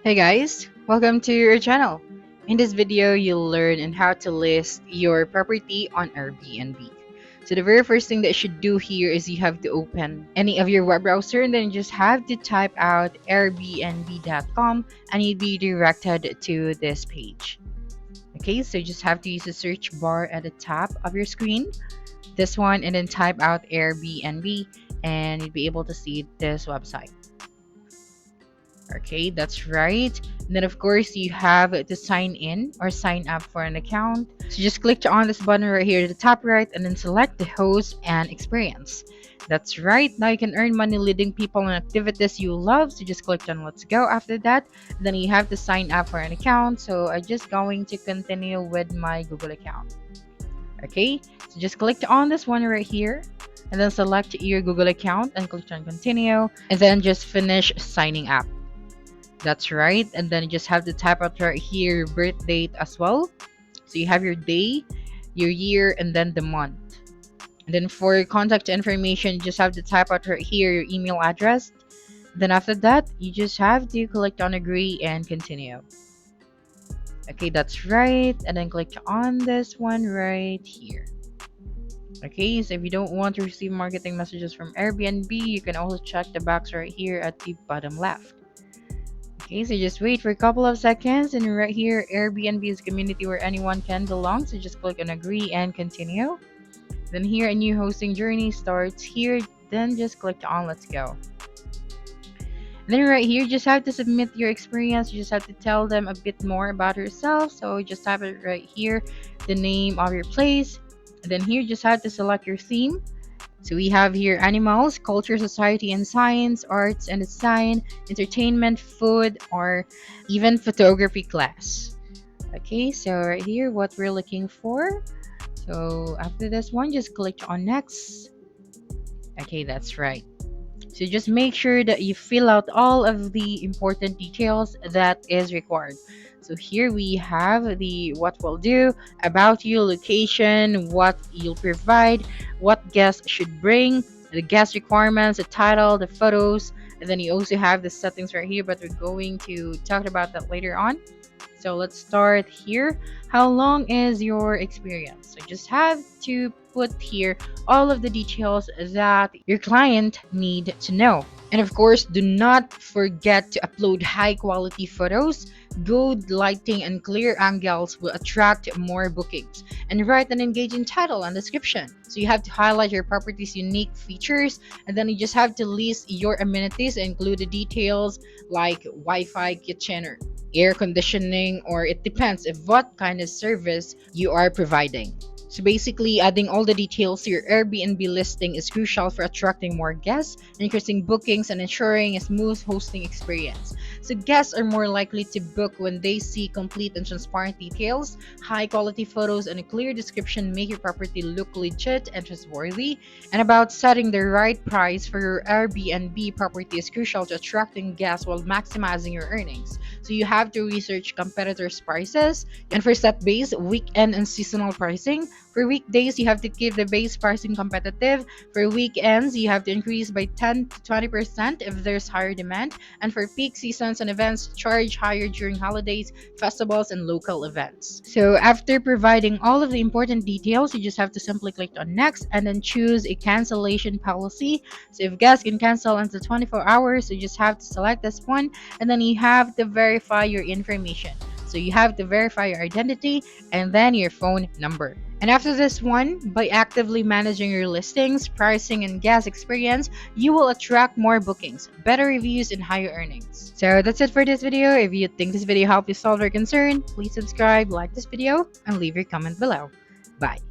Hey guys, welcome to your channel. In this video, you'll learn on how to list your property on Airbnb. So the very first thing that you should do here is you have to open any of your web browser and then you just have to type out airbnb.com and you'll be directed to this page. Okay, so you just have to use the search bar at the top of your screen, this one, and then type out Airbnb and you'll be able to see this website. Okay, that's right. And then of course you have to sign in or sign up for an account. So just click on this button right here at the top right and then select the host and experience. That's right. Now you can earn money leading people on activities you love. So just click on let's go after that. Then you have to sign up for an account. So I'm just going to continue with my Google account. Okay, so just click on this one right here and then select your Google account and click on continue and then just finish signing up. That's right. And then you just have to type out right here your birth date as well. So you have your day, your year, and then the month. And then for your contact information, you just have to type out right here your email address. Then after that, you just have to click on agree and continue. Okay, that's right. And then click on this one right here. Okay, so if you don't want to receive marketing messages from Airbnb, you can also check the box right here at the bottom left. Okay, so just wait for a couple of seconds and right here Airbnb is a community where anyone can belong, so just click on agree and continue. Then here a new hosting journey starts here, then just click on let's go. And then right here you just have to submit your experience. You just have to tell them a bit more about yourself, so just type it right here, the name of your place, and then here you just have to select your theme. So we have here animals, culture, society, and science, arts and design, entertainment, food, or even photography class. Okay, so right here what we're looking for. So after this one, just click on next. Okay, that's right. So just make sure that you fill out all of the important details that is required. So here we have the what we'll do, about you, location, what you'll provide, what guests should bring, the guest requirements, the title, the photos, and then you also have the settings right here, but we're going to talk about that later on. So let's start here. How long is your experience? So just have to put here all of the details that your client need to know. And of course, do not forget to upload high quality photos. Good lighting and clear angles will attract more bookings. And write an engaging title and description. So you have to highlight your property's unique features, and then you just have to list your amenities and include the details like Wi-Fi, kitchen, or air conditioning, or it depends if what kind of service you are providing. So basically, adding all the details to your Airbnb listing is crucial for attracting more guests, increasing bookings, and ensuring a smooth hosting experience. So guests are more likely to book when they see complete and transparent details. High quality photos and a clear description make your property look legit and trustworthy. And about setting the right price for your Airbnb property is crucial to attracting guests while maximizing your earnings. So you have to research competitors' prices, and for set base, weekend, and seasonal pricing. For weekdays, you have to keep the base pricing competitive. For weekends, you have to increase by 10 to 20% if there's higher demand. And for peak seasons and events, charge higher during holidays, festivals, and local events. So after providing all of the important details, you just have to simply click on next and then choose a cancellation policy. So if guests can cancel until 24 hours, you just have to select this one, and then you have to verify your information. So you have to verify your identity and then your phone number. And after this one, by actively managing your listings, pricing, and guest experience, you will attract more bookings, better reviews, and higher earnings. So that's it for this video. If you think this video helped you solve your concern, please subscribe, like this video, and leave your comment below. Bye.